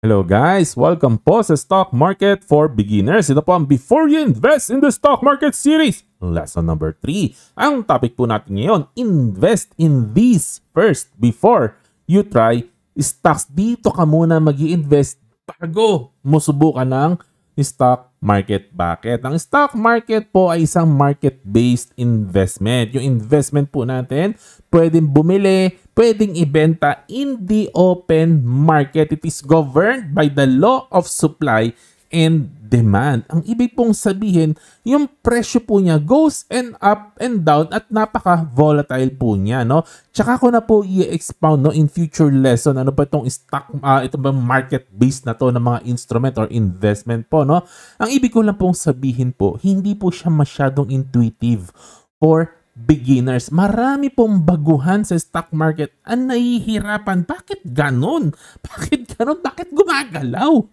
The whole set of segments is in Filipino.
Hello guys! Welcome po sa Stock Market for Beginners. Ito po ang Before You Invest in the Stock Market series. Lesson number 3. Ang topic po natin ngayon, invest in these first before you try stocks. Dito ka muna mag-i-invest bago mo subukan ng stock market. Bakit? Ang stock market po ay isang market-based investment. Yung investment po natin, pwedeng bumili, pwedeng ibenta in the open market. It is governed by the law of supply and demand. Ang ibig pong sabihin, yung presyo po niya goes and up and down at napaka-volatile po niya, no? Tsaka ko na po i-expound no in future lesson ano ba itong stock ito ba market-based na to ng mga instrument or investment po, no? Ang ibig ko lang pong sabihin po, hindi po siya masyadong intuitive for beginners. Marami pong baguhan sa stock market ang nahihirapan. Bakit ganon? Bakit ganon? Bakit gumagalaw?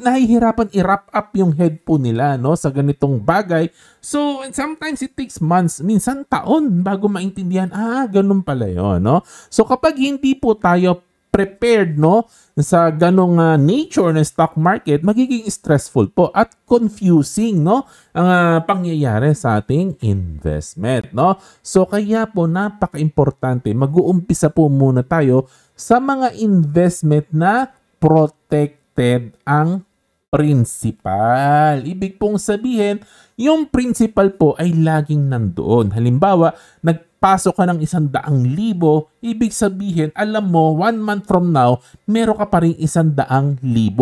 Nahihirapan i-wrap up yung head po nila no, sa ganitong bagay. So, sometimes it takes months, minsan taon bago maintindihan, ganun pala yun. No? So, kapag hindi po tayo prepared no sa ganong nature ng stock market, magiging stressful po at confusing no ang pangyayari sa ating investment no. So kaya po napaka-importante mag-uumpisa po muna tayo sa mga investment na protected ang principal. Ibig pong sabihin, yung principal po ay laging nandoon. Halimbawa, nagpasok ka ng 100,000, ibig sabihin, alam mo, 1 month from now, meron ka pa rin 100,000.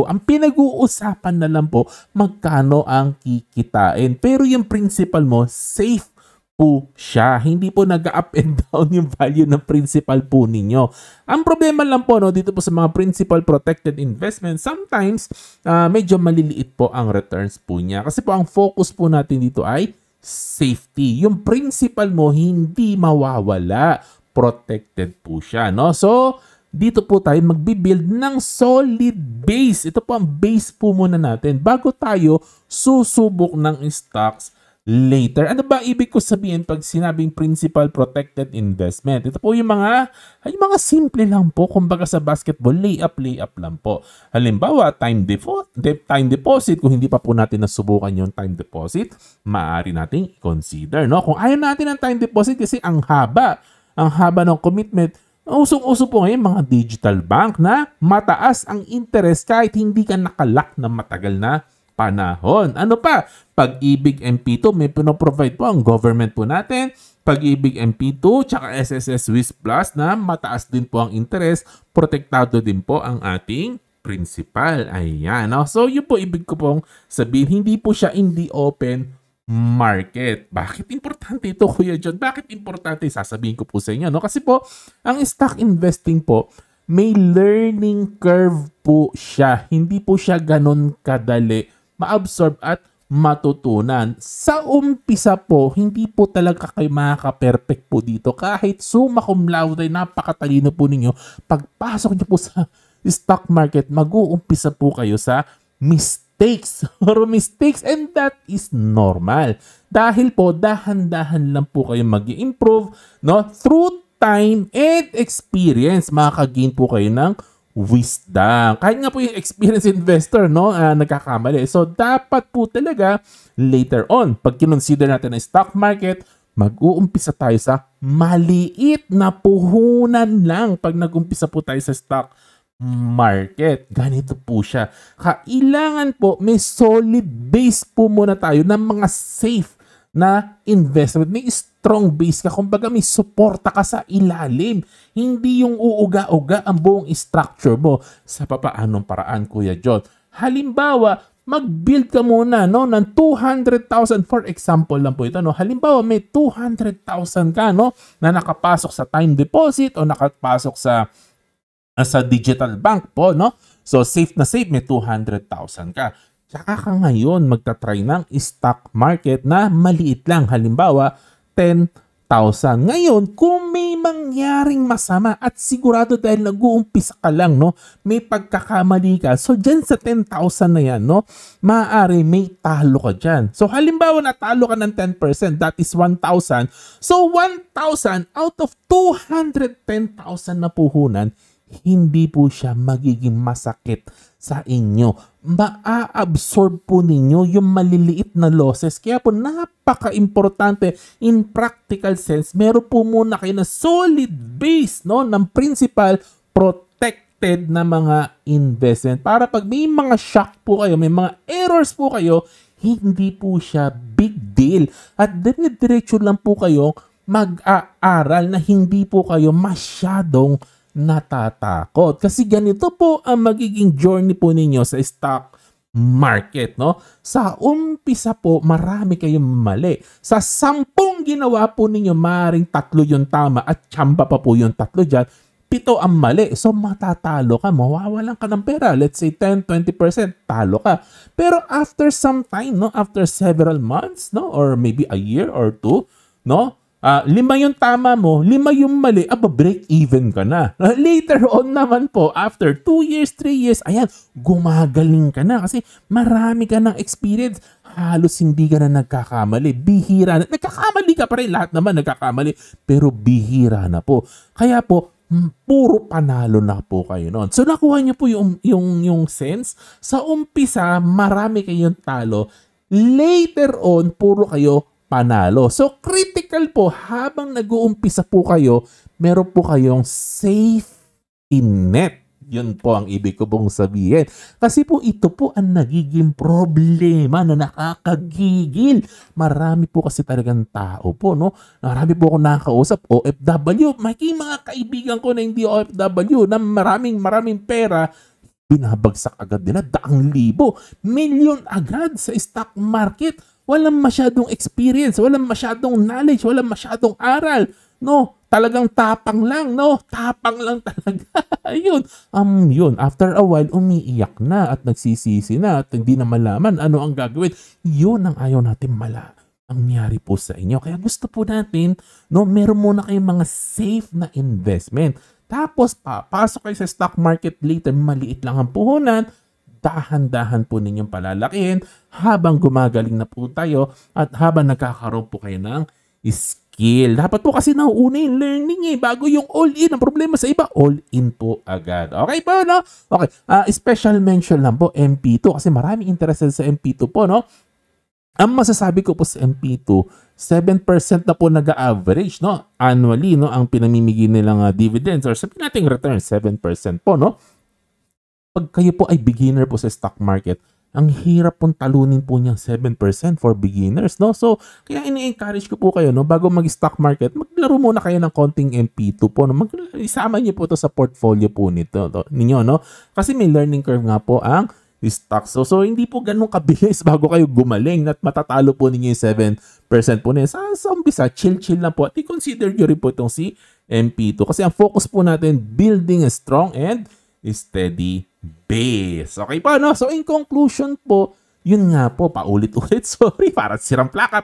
Ang pinag-uusapan na lang po, magkano ang kikitain. Pero yung principal mo, safe po siya. Hindi po nag-up and down yung value ng principal po ninyo. Ang problema lang po no, dito po sa mga principal protected investment, sometimes medyo maliliit po ang returns po niya. Kasi po ang focus po natin dito ay safety. Yung principal mo hindi mawawala. Protected po siya. No? So, dito po tayo magbibuild ng solid base. Ito po ang base po muna natin bago tayo susubok ng stocks later. Ano ba ibig ko sabihin pag sinabing principal protected investment? Ito po yung mga simple lang po. Kumbaga sa basketball, layup lang po. Halimbawa, time deposit. Kung hindi pa po natin nasubukan yung time deposit, maaari nating i-consider. No? Kung ayaw natin ng time deposit kasi ang haba ng commitment, usong-uso po ngayon mga digital bank na mataas ang interest kahit hindi ka nakalak na matagal na panahon. Ano pa? Pag-ibig MP2, may pinoprovide po ang government po natin. Pag-ibig MP2, tsaka SSS Swiss Plus na mataas din po ang interest. Protektado din po ang ating principal. Ayan. No? So, yun po ibig ko pong sabihin. Hindi po siya in the open market. Bakit importante ito, Kuya John? Bakit importante? Sasabihin ko po sa inyo. No? Kasi po, ang stock investing po, may learning curve po siya. Hindi po siya ganun kadali ma-absorb at matutunan. Sa umpisa po, hindi po talaga kayo makaka-perfect po dito. Kahit summa cum laude, napakatalino po ninyo, pagpasok nyo po sa stock market, mag-uumpisa po kayo sa mistakes and that is normal. Dahil po, dahan-dahan lang po kayo mag-i-improve no? Through time and experience, makaka-gain po kayo ng wisdom. Kahit nga po yung experienced investor, no, nagkakamali. So, dapat po talaga later on, pag kinonsider natin ang stock market, mag-uumpisa tayo sa maliit na puhunan lang pag nag-umpisa po tayo sa stock market. Ganito po siya. Kailangan po may solid base po muna tayo ng mga safe na investment. May strong base ka. Kumbaga may suporta ka sa ilalim. Hindi yung uuga-uga ang buong structure mo. Sa papaanong paraan, Kuya John? Halimbawa, mag-build ka muna no, ng 200,000. For example lang po ito. No? Halimbawa, may 200,000 ka no, na nakapasok sa time deposit o nakapasok sa digital bank po. No? So, safe na safe, may 200,000 ka. Tsaka ka ngayon magta-try ng stock market na maliit lang. Halimbawa, 10,000. Ngayon, kung may mangyaring masama at sigurado dahil nag-uumpisa ka lang, no, may pagkakamali ka. So, dyan sa 10,000 na yan, no, maaari may talo ka dyan. So, halimbawa natalo ka ng 10%, that is 1,000. So, 1,000 out of 210,000 na puhunan, hindi po siya magiging masakit sa inyo. Maa-absorb po ninyo yung maliliit na losses. Kaya po napaka-importante in practical sense, meron po muna kayo na solid base, no, ng principal protected na mga investment. Para pag may mga shock po kayo, may mga errors po kayo, hindi po siya big deal. At dire-diretso lang po kayo mag-aaral na hindi po kayo masyadong natatakot. Kasi ganito po ang magiging journey po ninyo sa stock market, no? Sa umpisa po, marami kayong mali. Sa 10 ginawa po ninyo, maaaring 3 yung tama at tsamba pa po yung 3 dyan. 7 ang mali. So, matatalo ka. Mawawalan ka ng pera. Let's say 10-20%, talo ka. Pero after some time, no? After several months, no? Or maybe a year or 2, no? 5 yung tama mo, 5 yung mali, break even ka na. Later on naman po, after 2 years, 3 years, ayan, gumagaling ka na kasi marami ka ng experience. Halos hindi ka na nagkakamali. Bihira na. Nagkakamali ka pa rin. Lahat naman nagkakamali. Pero bihira na po. Kaya po, puro panalo na po kayo noon. So nakuha niyo po yung sense. Sa umpisa, marami kayong talo. Later on, puro kayo panalo. So critical po, habang nag-uumpisa po kayo, meron po kayong safety net. Yun po ang ibig ko pong sabihin. Kasi po ito po ang nagiging problema na nakakagigil. Marami po kasi talagang tao po, no? Marami po ako nakakausap, OFW. May mga kaibigan ko na hindi OFW na maraming pera, binabagsak agad nila, 100,000, milyon agad sa stock market. Walang masyadong experience, walang masyadong knowledge, walang masyadong aral. No, talagang tapang lang, no? Tapang lang talaga. Ayun. Yun, after a while, umiiyak na at nagsisisi na at hindi na malaman ano ang gagawin. Yun ang ayaw natin ang nangyari po sa inyo. Kaya gusto po natin, no, meron muna kayong mga safe na investment. Tapos, papasok kayo sa stock market later, maliit lang ang puhunan, dahan-dahan po ninyong palalakihin habang gumagaling na po tayo at habang nagkakaroon po kayo ng skill. Dapat po kasi nauuna yung learning bago yung all-in. Ang problema sa iba, all-in po agad. Okay po, no? Okay. Special mention lang po, MP2 kasi maraming interested sa MP2 po, no? Ang masasabi ko po sa MP2, 7% na po nag-average, no? Annually, no? Ang pinamimigay nilang dividends or sabihin natin return, 7% po, no? Pag kayo po ay beginner po sa stock market, ang hirap pong talunin po niyang 7% for beginners, no? So, kaya ini-encourage ko po kayo, no? Bago mag-stock market, maglaro muna kayo ng konting MP2 po, no? Isama niyo po ito sa portfolio po ninyo, no? Kasi may learning curve nga po ang stocks. So hindi po ganun kabilis bago kayo gumaling at matatalo po ninyo yung 7% po niya. Sa umpisa, chill lang po. At i-consider nyo rin po itong si MP2. Kasi ang focus po natin, building a strong and steady base. Okay po, no? So in conclusion po, yun nga po, paulit-ulit, sorry, parang sirang plaka.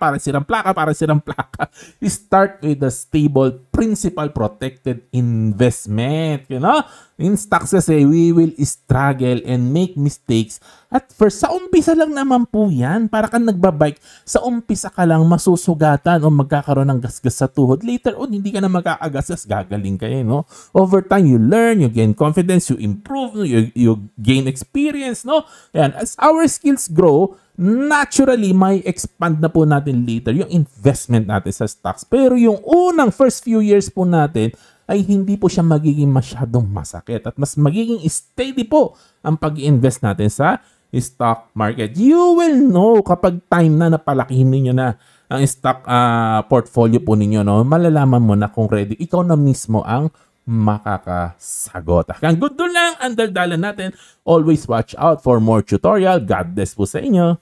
Start with a stable, principal protected investment, you know? In stocks kasi, we will struggle and make mistakes. At first, sa umpisa lang naman po yan. Para kang nagbabike, sa umpisa ka lang masusugatan o magkakaroon ng gasgas sa tuhod. Later on, hindi ka na magkakagasgas, gagaling kayo, no? Over time, you learn, you gain confidence, you improve, you gain experience, no? Ayan, as our skills grow, naturally, may expand na po natin later yung investment natin sa stocks. Pero yung unang first few years po natin, ay hindi po siya magiging masyadong masakit at mas magiging steady po ang pag-invest natin sa stock market. You will know kapag time na napalakihin ninyo na ang stock portfolio po ninyo, no? Malalaman mo na kung ready. Ikaw na mismo ang makakasagot. Ang good lang ang daldalan natin. Always watch out for more tutorial. God bless po sa inyo.